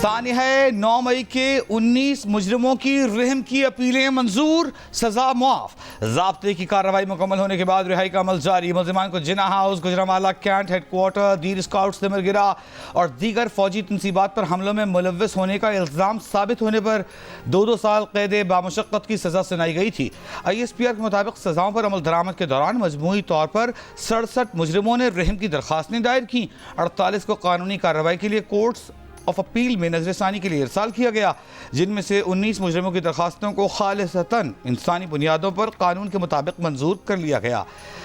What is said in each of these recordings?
सानिया है 9 मई के 19 मुजरिमों की रहम की अपीलें मंजूर, सजा मुआफ। ज़ाब्ते की कार्रवाई मुकम्मल होने के बाद रिहाई का अमल जारी। मुलजिमान को जिन्ना हाउस, गुजरांवाला कैंट हेडक्वार्टर, दीर स्काउट्स निमरगिरा और दीगर फौजी तनसीबात पर हमलों में मुलव्वस होने का इल्ज़ाम साबित होने पर 2 साल कैद बामुशक्कत की सजा सुनाई गई थी। ISPR के मुताबिक सजाओं पर अमल दरामद के दौरान मजमूई तौर पर 67 मुजरिमों ने रहम की दरख्वास्तें दायर की। 48 को कानूनी कार्रवाई के लिए कोर्ट्स ऑफ अपील में नजरसानी के लिए इरसाल किया गया, जिनमें से 19 मुजरिमों की दरखास्तों को खालिसतन इंसानी बुनियादों पर कानून के मुताबिक मंजूर कर लिया गया।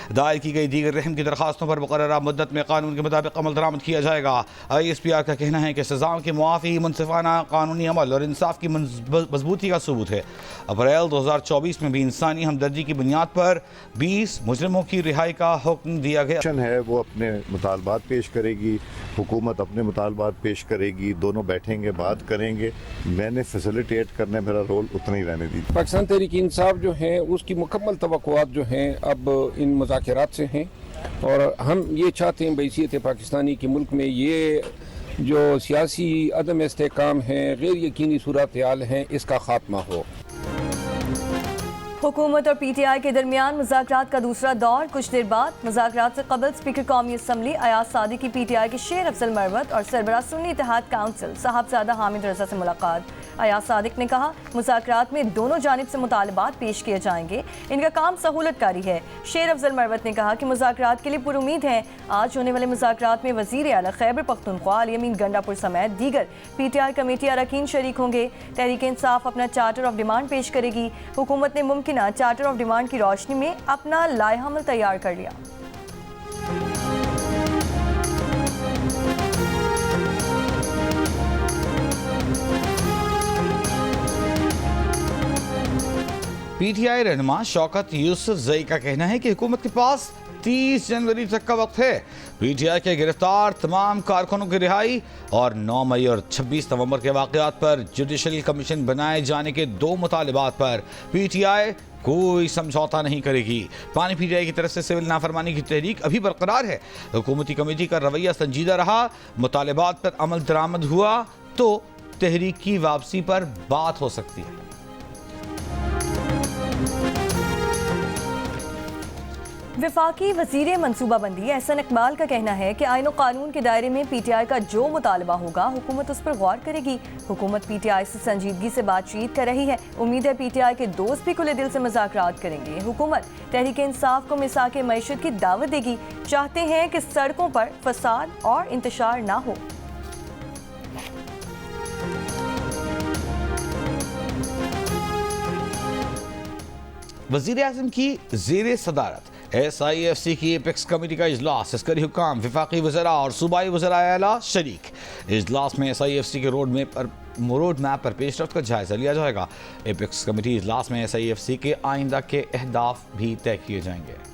दायर की गई दीगर रहम की दरखास्तों पर मुकर्ररा मुद्दत में कानून के मुताबिक अमल दरामद किया जाएगा। ISPR का कहना है कि सजाओं की मुआफ़ी मुनसिफाना कानूनी अमल और इंसाफ की मजबूती का सबूत है। अप्रैल 2024 में भी इंसानी हमदर्दी की बुनियाद पर 20 मुजरिमों की रिहाई का हुक्म दिया गया है। वो अपने मुतालबात पेश करेगी, हुकूमत अपने मुतालबात पेश करेगी, दोनों बैठेंगे, बात करेंगे। मैंने फैसिलिटेट करने मेरा रोल उतना ही रहने दी। पाकिस्तान तहरीक इंसाफ जो है उसकी मुकम्मल तवक्कुआत जो हैं अब इन मुज़ाकरात से हैं और हम ये चाहते हैं बहैसियत पाकिस्तानी के मुल्क में ये जो सियासी अदम इस्तेहकाम है, गैर यकीनी सूरत हाल है, इसका खात्मा हो। हुकूमत और PTI के दरमियान मुज़ाकरात का दूसरा दौर। कुछ देर बाद मुज़ाकरात से कबल स्पीकर कौमी असम्बली अयाज सादिक की PTI के शेर अफजल मरवत और सरबराह सुन्नी इत्तेहाद काउंसिल साहबजादा हामिद रजा से मुलाकात। अयाज सादिक ने कहा मुज़ाकरात में दोनों जानिब से मुतालबात पेश किए जाएंगे, इनका काम सहूलतकारी है। शेर अफजल मरवत ने कहा कि मुज़ाकरात के लिए पुरुमीद हैं। आज होने वाले मुज़ाकरात में वज़ीर आला खैबर पख्तूनख्वा अली अमीन गंडापुर समेत दीगर PTI कमेटी अरकान शरीक होंगे। तहरीक इंसाफ अपना चार्टर ऑफ डिमांड पेश करेगी। हुकूमत ने मुमकिना चार्टर ऑफ डिमांड की रोशनी में अपना लाएहमल तैयार कर लिया। PTI रहनुमा शौकत यूसुफ जई का कहना है कि हुकूमत के पास 30 जनवरी तक का वक्त है PTI के गिरफ्तार तमाम कारकुनों की रिहाई और 9 मई और 26 नवंबर के वाक़यात पर जुडिशल कमीशन बनाए जाने के 2 मुतालिबात पर PTI कोई समझौता नहीं करेगी। पानी PTI की तरफ से सिविल नाफरमानी की तहरीक अभी बरकरार है। हुकूमती कमेटी का रवैया संजीदा रहा, मुतालिबात पर अमल दरामद हुआ तो तहरीक की वापसी पर बात हो सकती है। वफाकी वज़ीर मनसूबाबंदी एहसन इकबाल का कहना है कि आईन और कानून के दायरे में PTI का जो मुतालबा होगा हुकूमत उस पर गौर करेगी। हुकूमत PTI से संजीदगी से बातचीत कर रही है। उम्मीद है PTI के दोस्त भी खुले दिल से मुज़ाकरात करेंगे। हुकूमत तहरीक इंसाफ को मिसाक मईशत की दावत देगी। चाहते हैं कि सड़कों पर फसाद और इंतशार ना हो। वज़ीर आज़म की ज़ेर सदारत SIFC की एपेक्स कमेटी का इजलास, अस्करी हुकाम, वफाकी वज़रा और सूबाई वज़रा आला शरीक। इजलास में SIFC के रोड मैप पर पेशरफ्त का जायज़ा लिया जाएगा। एपेक्स कमेटी इजलास में SIFC के आइंदा के अहदाफ भी तय किए जाएंगे।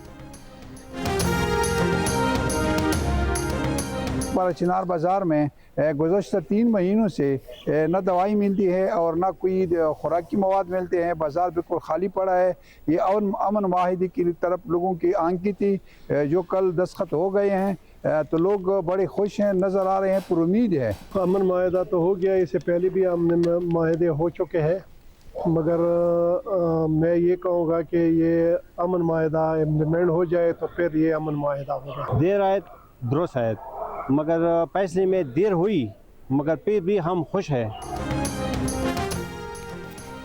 हमारा चिनार बाज़ार में गुज़श्ता 3 महीनों से न दवाई मिलती है और न कोई खुराकी मवाद मिलते हैं। बाज़ार बिल्कुल खाली पड़ा है। ये अमन माहिदी की तरफ लोगों की आंकी थी जो कल दस्तखत हो गए हैं, तो लोग बड़े खुश हैं, नज़र आ रहे हैं, पुरुमीद है। अमन माहिदा तो हो गया, इससे पहले भी अमन माहिदे हो चुके हैं, मगर मैं ये कहूँगा कि ये अमन माहिदा इम्प्लीमेंट हो जाए तो फिर ये अमन माहिदा होगा। देर आए दुरुस्त आए, मगर फैसले में देर हुई, मगर फिर भी हम खुश हैं।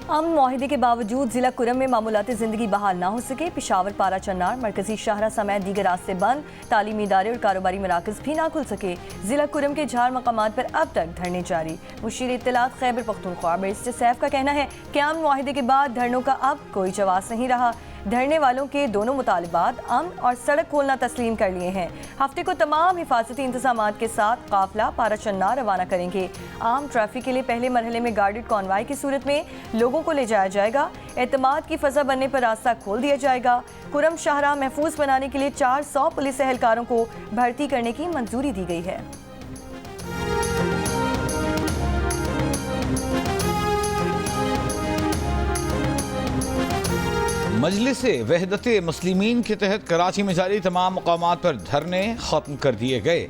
अमन माहिदे के बावजूद जिला कुरम में मामूलाती ज़िंदगी बहाल ना हो सके। पिशावर, पारा चन्नार, मरकजी शाहरा समेत दीगर रास्ते बंद, तालीमी इदारे और कारोबारी मराकज़ भी ना खुल सके। जिला कुरम के 4 मकामात पर अब तक धरने जारी। मुशीर इत्तलात खैबर पख्तूनख्वा बैरिस्टर सैफ का कहना है कि अमन माहिदे के बाद धरनों का अब कोई जवाब नहीं रहा। धरने वालों के दोनों मुतालिबात अमन और सड़क खोलना तस्लीम कर लिए हैं। हफ्ते को तमाम हिफाजती इंतजामात के साथ काफिला पारा चन्नार रवाना करेंगे। आम ट्रैफिक के लिए पहले मरहले में गार्डेड कॉन्वाई की सूरत में लोगों को ले जाया जाएगा। एतमाद की फ़ज़ा बनने पर रास्ता खोल दिया जाएगा। कुरम शाहरा महफूज बनाने के लिए 400 पुलिस एहलकारों को भर्ती करने की मंजूरी दी गई है। मजलिस वहदत मुस्लिमीन के तहत कराची में जारी तमाम मकामात पर धरने खत्म कर दिए गए।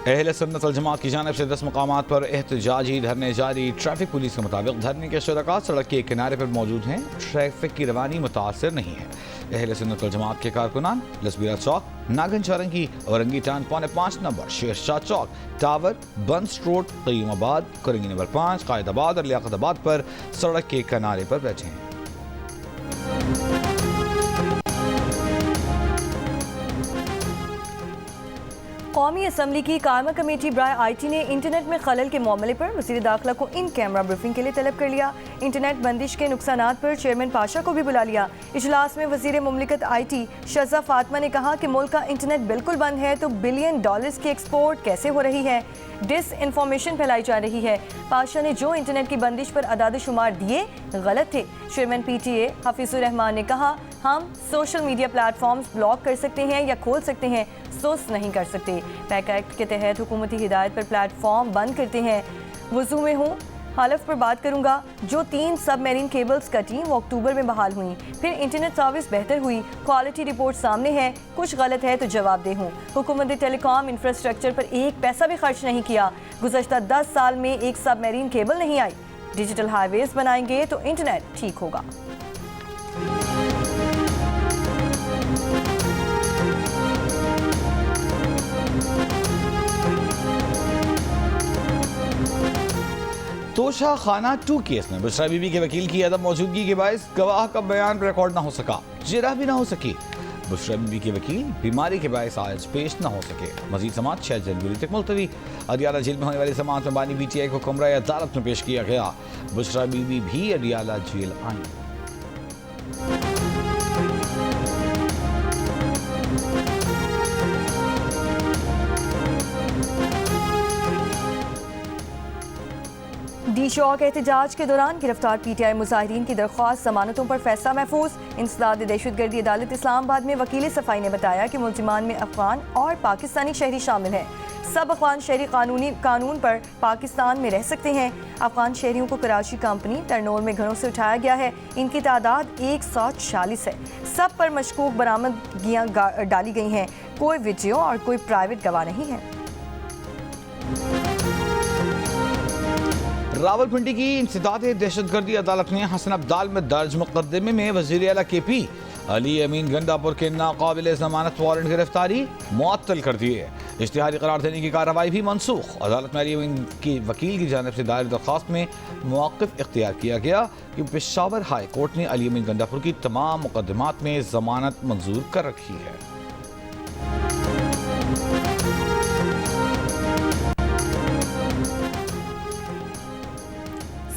अहले सुन्नत वल जमात की जानिब से 10 मकामात पर एहतजाजी धरने जारी। ट्रैफिक पुलिस के मुताबिक धरने के शुरका सड़क के किनारे पर मौजूद हैं, ट्रैफिक की रवानी मुतासर नहीं है। अहले सुन्नत वल जमात के कारकुनान लसबीरा चौक, नागन चौरंगी, औरंगी टान पौने 5 नंबर, शेरशाह चौक, टावर, बंस रोड, कईमाबाद, करंगी नंबर 5, कायदाबाद और लियाकताबाद पर सड़क के किनारे पर बैठे हैं। कौमी असम्बली की कायमा कमेटी बराए IT ने इंटरनेट में खलल के मामले पर वज़ीर दाखिला को इन कैमरा ब्रीफिंग के लिए तलब कर लिया। इंटरनेट बंदिश के नुकसानात पर चेयरमैन पाशा को भी बुला लिया। इजलास में वज़ीर मुमलिकत IT शज़ा फातिमा ने कहा कि मुल्क का इंटरनेट बिल्कुल बंद है तो बिलियन डॉलर्स की एक्सपोर्ट कैसे हो रही है, डिस इन्फॉर्मेशन फैलाई जा रही है। पाशा ने जो इंटरनेट की बंदिश पर अदाद शुमार दिए गलत थे। चेयरमैन PTA हफीजुर रहमान ने कहा, हम सोशल मीडिया प्लेटफॉर्म्स ब्लॉक कर सकते हैं या खोल सकते हैं, सुस्त नहीं कर सकते। पैका एक्ट के तहत हुकूमती हिदायत पर प्लेटफॉर्म बंद करते हैं। वजू में हूँ, हलफ पर बात करूंगा। जो 3 सबमरीन केबल्स कटी वो अक्टूबर में बहाल हुई, फिर इंटरनेट सर्विस बेहतर हुई। क्वालिटी रिपोर्ट सामने है, कुछ गलत है तो जवाबदेह हूँ। हुकूमत ने टेलीकॉम इंफ्रास्ट्रक्चर पर एक पैसा भी खर्च नहीं किया। गुज़श्ता 10 साल में एक सबमरीन केबल नहीं आई। डिजिटल हाईवेज बनाएंगे तो इंटरनेट ठीक होगा। तोशा खाना 2 केस में बुशरा बीबी के वकील की अदम मौजूदगी के बायस गवाह का बयान रिकॉर्ड न हो सका, जिरह भी न हो सकी। बुशरा बीबी के वकील बीमारी के बायस आज पेश न हो सके। मजीद समात 6 जनवरी तक मुलतवी। अडियाला जेल में होने वाली समात में बानी BTI को कमरा अदालत में पेश किया गया। बुशरा बीबी भी अडियाला जेल आई। डी शौक एहतजाज के दौरान गिरफ्तार PTI मुजाहिरीन की दरख्वास्त जमानतों पर फैसला महफूज। इंसदाद दहशतगर्दी अदालत इस्लामाबाद में वकील सफाई ने बताया कि मुल्जिमान में अफगान और पाकिस्तानी शहरी शामिल हैं। सब अफगान शहरी कानून पर पाकिस्तान में रह सकते हैं। अफगान शहरियों को कराची कंपनी टर्नोर में घरों से उठाया गया है। इनकी तादाद 146 है। सब पर मशकूक बरामदगियां डाली गई हैं। कोई वीडियो और कोई प्राइवेट गवाह नहीं है। रावलपिंडी की इंसदाद दहशतगर्दी अदालत ने हसन अब्दाल में दर्ज मुकदमे में वज़ीर आला KP अली अमीन गंडापुर के नाकाबिल जमानत वारंट गिरफ्तारी मुअत्तल कर दिए। इश्तिहारी करार देने की कार्रवाई भी मनसूख। अदालत में अली अमीन की वकील की जानिब से दायर दरख्वास्त में मौक़िफ़ इख्तियार किया गया कि पेशावर हाई कोर्ट ने अली अमीन गंडापुर की तमाम मुकदमात में जमानत मंजूर कर रखी है।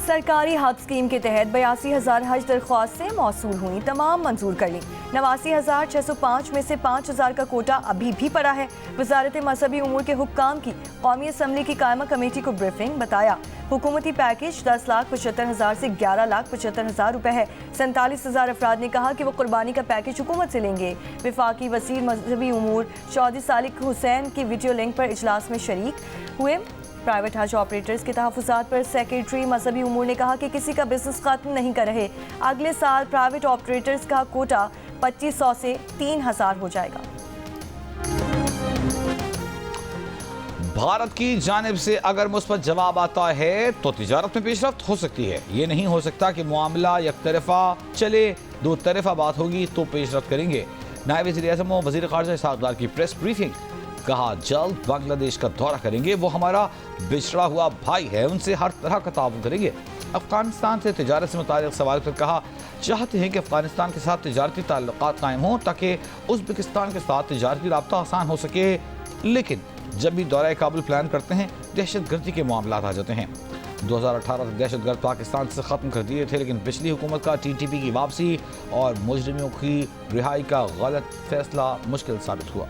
सरकारी हज स्कीम के तहत 82,000 हज दरख्वास्तें मौसूल हुई, तमाम मंजूर कर ली। 89,605 में से 5,000 का कोटा अभी भी पड़ा है। वजारत मजहबी उमूर के हुक्काम की कौमी असम्बली की कायमा कमेटी को ब्रीफिंग। बताया हुकूमती पैकेज 10,75,000 से 11,75,000 रुपए है। 47,000 अफराद ने कहा कि वो कुर्बानी का पैकेज हुकूमत से लेंगे। विफाकी वज़ीर मजहबी उमूर चौधरी सालिक हुसैन की वीडियो लिंक पर इजलास में शरीक हुए। प्राइवेट हज ऑपरेटर्स के तहफ़्फ़ुज़ात पर सेक्रेटरी मजहबी उमूर ने कहा कि किसी का बिजनेस खत्म नहीं कर रहे। अगले साल प्राइवेट ऑपरेटर्स का कोटा 2,500 से 3,000 हो जाएगा। भारत की जानिब से अगर मुस्बत जवाब आता है तो तिजारत में पेशरफ्त हो सकती है। ये नहीं हो सकता कि मामला एक तरफा चले, 2 तरफा बात होगी तो पेशरफ्त करेंगे। नायब वज़ीर-ए-आज़म और वज़ीर ख़ारिजा इस्हाक़ डार की प्रेस ब्रीफिंग। कहा जल्द बांग्लादेश का दौरा करेंगे, वो हमारा बिछड़ा हुआ भाई है, उनसे हर तरह का ताउन करेंगे। अफगानिस्तान से तिजारत से मुताल्लिक़ सवाल पर कहा चाहते हैं कि अफगानिस्तान के साथ तिजारती ताल्लुकात कायम हों ताकि उज़्बेकिस्तान के साथ तिजारती रब्ता आसान हो सके। लेकिन जब भी दौरा काबुल प्लान करते हैं दहशतगर्दी के मामला आ जाते हैं। 2018 तक दहशतगर्द पाकिस्तान से ख़त्म कर दिए थे, लेकिन पिछली हुकूमत का TTP की वापसी और मुजरिमों की रिहाई का गलत फैसला मुश्किल साबित हुआ।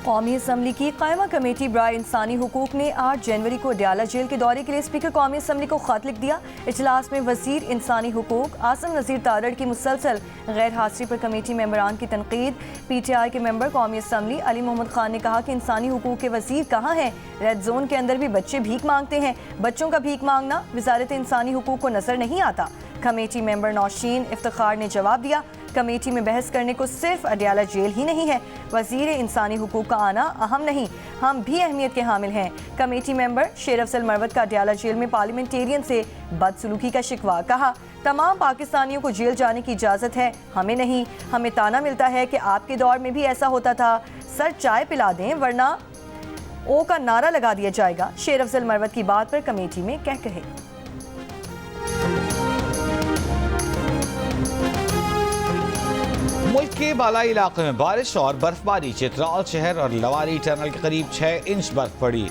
कौमी असम्बली की कायमा कमेटी बराए इंसानी हुकूक ने 8 जनवरी को अडियाला जेल के दौरे के लिए स्पीकर कौमी असम्बली को खत लिख दिया। इजलास में वजीर इंसानी हुकूक आसिम नज़ीर तारड़ की मुसलसल गैर हाजिरी पर कमेटी मेंबरान की तनकीद। PTI के मेंबर कौमी असम्बली अली मोहम्मद खान ने कहा कि इंसानी हुकूक के वजीर कहाँ हैं? रेड जोन के अंदर भी बच्चे भीख मांगते हैं। बच्चों का भीख मांगना वजारत इंसानी हुकूक को नजर नहीं आता। कमेटी मेंबर नौशीन इफ्तिखार ने जवाब दिया कमेटी में बहस करने को सिर्फ अडयाला जेल ही नहीं है, वजीर इंसानी हुकूक का आना अहम नहीं, हम भी अहमियत के हामिल हैं। कमेटी मेंबर शेर अफजल मरवत का अडयाला जेल में पार्लियामेंटेरियन से बदसलूकी का शिकवा, कहा तमाम पाकिस्तानियों को जेल जाने की इजाज़त है, हमें नहीं। हमें ताना मिलता है कि आपके दौर में भी ऐसा होता था, सर चाय पिला दें वरना ओ का नारा लगा दिया जाएगा। शेर अफजल मरवत की बात पर कमेटी में क्या कहे। मुल्क के बालाई इलाके में बारिश और बर्फबारी, चित्राल शहर और लवारी टनल के करीब 6 इंच बर्फ पड़ी।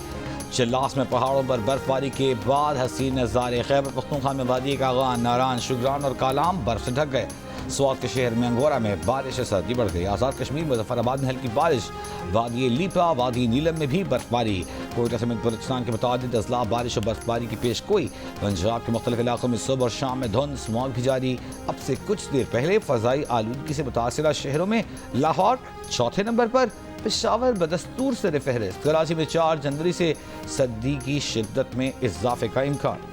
चिल्लास में पहाड़ों पर बर्फबारी के बाद हसीन नज़ारे, खैबर पख्तूनख्वा में वादी कागान, नारायण, शुगरान और कालाम बर्फ से ढक गए। स्वात के शहर में अंगोरा में बारिश से सर्दी बढ़ गई। आज़ाद कश्मीर मुजफ्फराबाद में हल्की बारिश, वादी लीपा, वादी नीलम में भी बर्फबारी। कोयटा समेत बलूचिस्तान के मुताबिक अजला बारिश और बर्फबारी की पेश गोई। पंजाब के मुख्तलिफ इलाकों में सुबह और शाम में धुंध, स्मॉग भी जारी। अब से कुछ देर पहले फ़ज़ाई आलूदगी से मुतासिरा शहरों में लाहौर चौथे नंबर पर, पेशावर बदस्तूर सर फहरिस्त। कराची में 4 जनवरी से सर्दी की शिद्दत में इजाफे का इम्कान।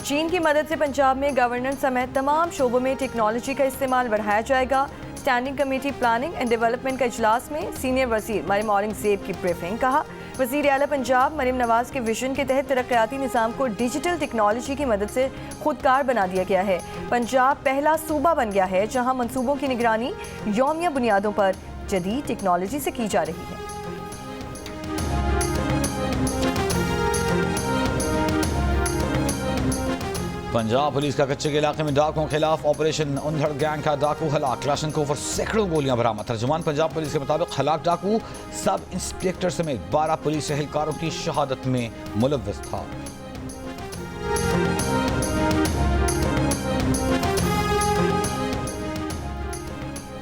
चीन की मदद से पंजाब में गवर्नेंस समेत तमाम शोबों में टेक्नोलॉजी का इस्तेमाल बढ़ाया जाएगा। Standing committee planning and development का इजलास में सीनियर वज़ीर मरियम औरंगज़ेब की ब्रीफिंग, कहा वज़ीर आला पंजाब मरियम नवाज के विजन के तहत तरक्याती निज़ाम को डिजिटल टेक्नोलॉजी की मदद से खुदकार बना दिया गया है। पंजाब पहला सूबा बन गया है जहाँ मनसूबों की निगरानी यौमिया बुनियादों पर जदीद टेक्नोलॉजी से की जा रही है। पंजाब पुलिस का कच्चे के इलाके में डाकुओं के खिलाफ ऑपरेशन उंधड़ गैंग का डाकू हलाक, क्लाशनकोव और सैकड़ों गोलियां बरामद। तर्जुमान पंजाब पुलिस के मुताबिक हलाक डाकू सब इंस्पेक्टर समेत 12 पुलिस एहलकारों की शहादत में मुलव्वस था।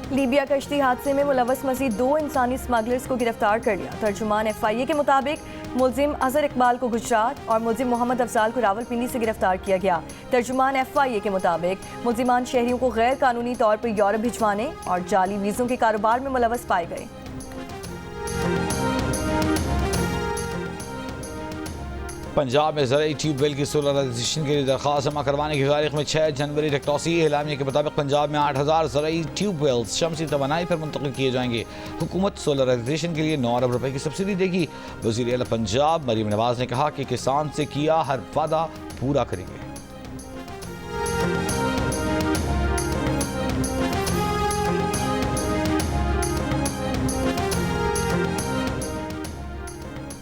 लीबिया कश्ती हादसे में मुलव्वस मजीद 2 इंसानी स्मगलर्स को गिरफ्तार कर लिया। तर्जुमान FIA के मुताबिक मुलजिम अजहर इकबाल को गुजरात और मुलजिम मोहम्मद अफजाल को रावलपिंडी से गिरफ्तार किया गया। तर्जुमान FIA के मुताबिक मुलजिमान शहरियों को गैर कानूनी तौर पर यूरोप भिजवाने और जाली वीज़ों के कारोबार में मुलव्वस पाए गए। पंजाब में ज़रूरी ट्यूबवेल की सोलराइजेशन के लिए दरख्वास्त जमा करवाने की तारीख में 6 जनवरी तक तौसी। एलामिया के मुताबिक पंजाब में 8000 ज़रूरी ट्यूबवेल्स शमसी तवानाई पर मुंतकिल किए जाएंगे। हुकूमत सोलराइजेशन के लिए 9 अरब रुपए की सब्सिडी देगी। वज़ीर आला पंजाब मरियम नवाज ने कहा कि किसान से किया हर वादा पूरा करेंगे।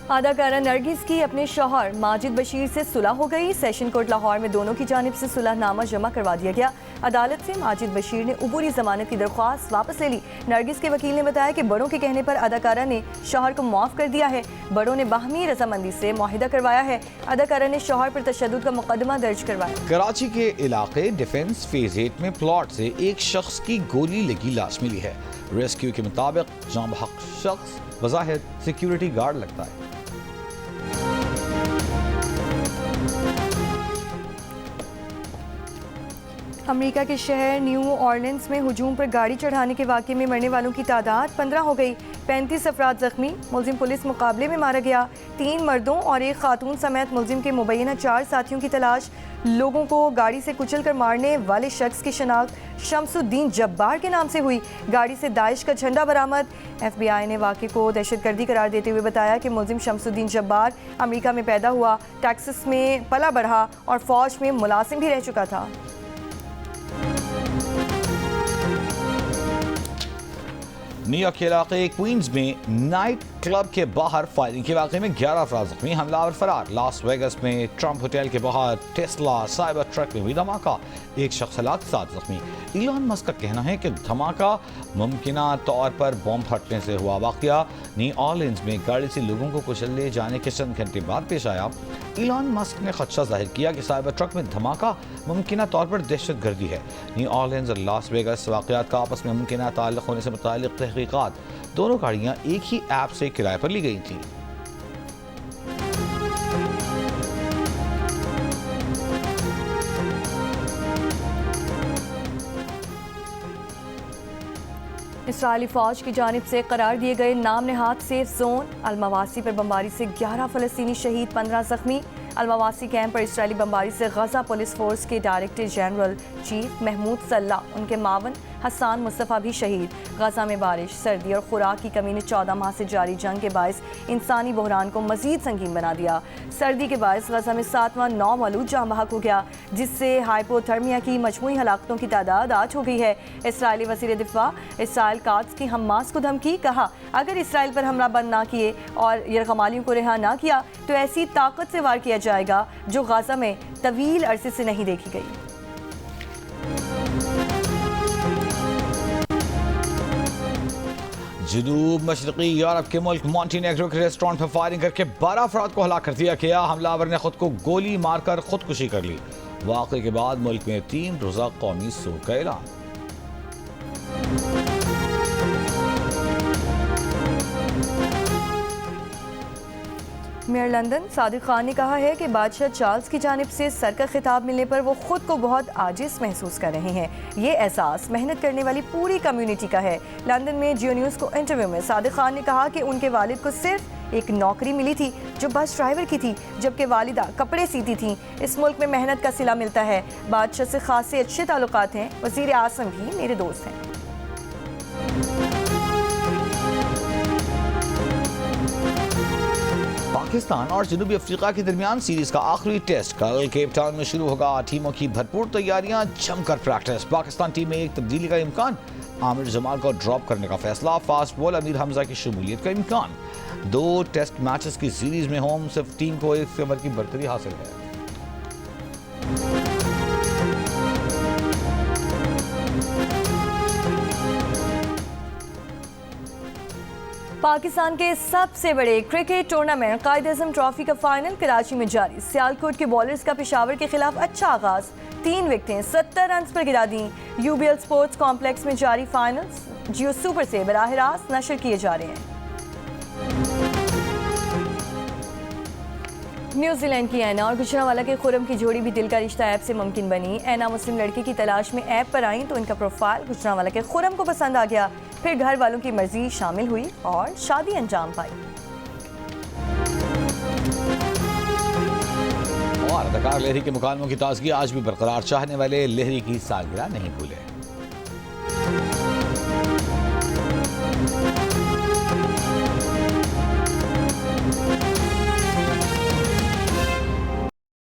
अदाकारा नरगिस की अपने शौहर माजिद बशीर से सुलह हो गई। सेशन कोर्ट लाहौर में दोनों की जानिब से सुलहनामा जमा करवा दिया गया। अदालत से माजिद बशीर ने उबूरी जमानत की दरख्वास्त वापस ले ली। नरगिस के वकील ने बताया कि बड़ों के कहने पर अदाकारा ने शौहर को माफ़ कर दिया है। बड़ों ने बाहमी रजामंदी से मुआहिदा करवाया है। अदाकारा ने शौहर पर तशद्दुद का मुकदमा दर्ज करवाया। कराची के इलाके डिफेंस फेज 8 में प्लॉट से एक शख्स की गोली लगी लाश मिली है। रेस्क्यू के मुताबिक जाँ बहक शख्स बज़ाहिर सिक्योरिटी गार्ड लगता है। अमेरिका के शहर न्यू ऑरलिन्स में हुजूम पर गाड़ी चढ़ाने के वाक़े में मरने वालों की तादाद 15 हो गई। 35 अफराद जख्मी। मुलजिम पुलिस मुकाबले में मारा गया। 3 मर्दों और 1 खातून समेत मुलजिम के मुबैना 4 साथियों की तलाश। लोगों को गाड़ी से कुचल कर मारने वाले शख्स की शनाख्त शमसुद्दीन जब्बार के नाम से हुई। गाड़ी से दाइश का झंडा बरामद। FBI ने वाक़े को दहशतगर्दी करार देते हुए बताया कि मुलजिम शमसुद्दीन जब्बार अमेरिका में पैदा हुआ, टेक्सास में पला बढ़ा और फ़ौज में मुलाजिम भी रह चुका था। न्यूयॉर्क के इलाके क्वींस में नाइट क्लब के बाहर फायरिंग के वाक़े में 11 अफराद ज़ख्मी, हमलावर फरार। लास वेगस में ट्रंप होटल के बाहर टेस्ला साइबर ट्रक में हुई धमाका, 1 शख्स हलाक, 7 ज़ख्मी। इलॉन मस्क का कहना है कि धमाका मुमकिना तौर पर बम फटने से हुआ। वाक़या न्यू ऑरलिन्स में गाड़ी से लोगों को कुचल ले जाने के चंद घंटे बाद पेश आया। इलॉन मस्क ने खदशा जाहिर किया कि साइबर ट्रक में धमाका मुमकिना तौर पर दहशत गर्दी है। न्यू ऑरलिन्स और लास वेगस वाक़यात का आपस में मुमकिना ताल्लुक़ होने से मुताल्लिक़ तहक़ीक़ात, दोनों गाड़ियाँ एक ही ऐप से किराए पर ली गई थी। इसराइली फौज की जानिब से करार दिए गए नाम नहाद सेफ जोन। अलमवासी पर बमबारी से 11 फ़लस्तीनी शहीद, 15 जख्मी। अलमवासी कैंप पर इसराइली बमबारी से गजा पुलिस फोर्स के डायरेक्टर जनरल चीफ महमूद सल्ला, उनके मावन हसान मुस्तफ़ा भी शहीद। गजा में बारिश, सर्दी और खुराक की कमी ने 14 माह से जारी जंग के बायस इंसानी बहरान को मजीद संगीन बना दिया। सर्दी के बायस गजा में 7वां नौमौलूद जाम बहक हो गया, जिससे हाइपोथर्मिया की मजमूई हलाकतों की तादाद 8 हो गई है। इसराइली वज़ीर दिफा इसराइल काद्स की हमास को धमकी, कहा अगर इसराइल पर हमला बंद ना किए और यरगमालियों को रिहा ना किया तो ऐसी ताकत से वार किया जाएगा जो गाजा में तवील अरसे से नहीं देखी गई। जनूब मशरकी यूरोप के मुल्क मॉन्टीनेग्रो के रेस्टोरेंट में फायरिंग करके 12 अफराद को हलाक कर दिया गया। हमलावर ने खुद को गोली मारकर खुदकुशी कर ली। वाक़े के बाद मुल्क में 3 रोज़ा कौमी सोग का ऐलान। मेयर लंदन सादिक खान ने कहा है कि बादशाह चार्ल्स की जानिब से सर का खिताब मिलने पर वो खुद को बहुत आजिज़ महसूस कर रहे हैं। ये एहसास मेहनत करने वाली पूरी कम्युनिटी का है। लंदन में जियो न्यूज़ को इंटरव्यू में सादिक खान ने कहा कि उनके वालिद को सिर्फ एक नौकरी मिली थी जो बस ड्राइवर की थी, जबकि वालिदा कपड़े सीती थीं। इस मुल्क में मेहनत का सिला मिलता है। बादशाह से खासे अच्छे ताल्लुकात हैं। वज़ीर आज़म भी मेरे दोस्त हैं। पाकिस्तान और जनूबी अफ्रीका के दरमियान सीरीज का आखिरी टेस्ट कल केप टाउन में शुरू होगा। टीमों की भरपूर तैयारियां, जमकर प्रैक्टिस। पाकिस्तान टीम में एक तब्दीली का इम्कान, आमिर जमाल को ड्रॉप करने का फैसला। फास्ट बॉल अमीर हमजा की शमूलियत का इम्कान। 2 टेस्ट मैचेस की सीरीज में होम सिर्फ टीम को 1 ओवर की बरतरी हासिल है। पाकिस्तान के सबसे बड़े क्रिकेट टूर्नामेंट कायद-ए-आज़म ट्रॉफी का फाइनल कराची में जारी। सियालकोट के बॉलर्स का पेशावर के खिलाफ अच्छा आगाज, 3 विकेटें 70 रन पर गिरा दी। यूबीएल स्पोर्ट्स कॉम्प्लेक्स में जारी फाइनल्स जियो सुपर से बराह रास्त नशर किए जा रहे हैं। न्यूजीलैंड की ऐना और गुजरांवाला के खुरम की जोड़ी भी दिल का रिश्ता ऐप से मुमकिन बनी। ऐना मुस्लिम लड़के की तलाश में ऐप पर आई तो इनका प्रोफाइल गुजरांवाला के खुरम को पसंद आ गया। फिर घर वालों की मर्जी शामिल हुई और शादी अंजाम पाई। और अदाकार लहरी के मुकालमों की ताजगी आज भी बरकरार, चाहने वाले लहरी की सालगिरह नहीं भूले।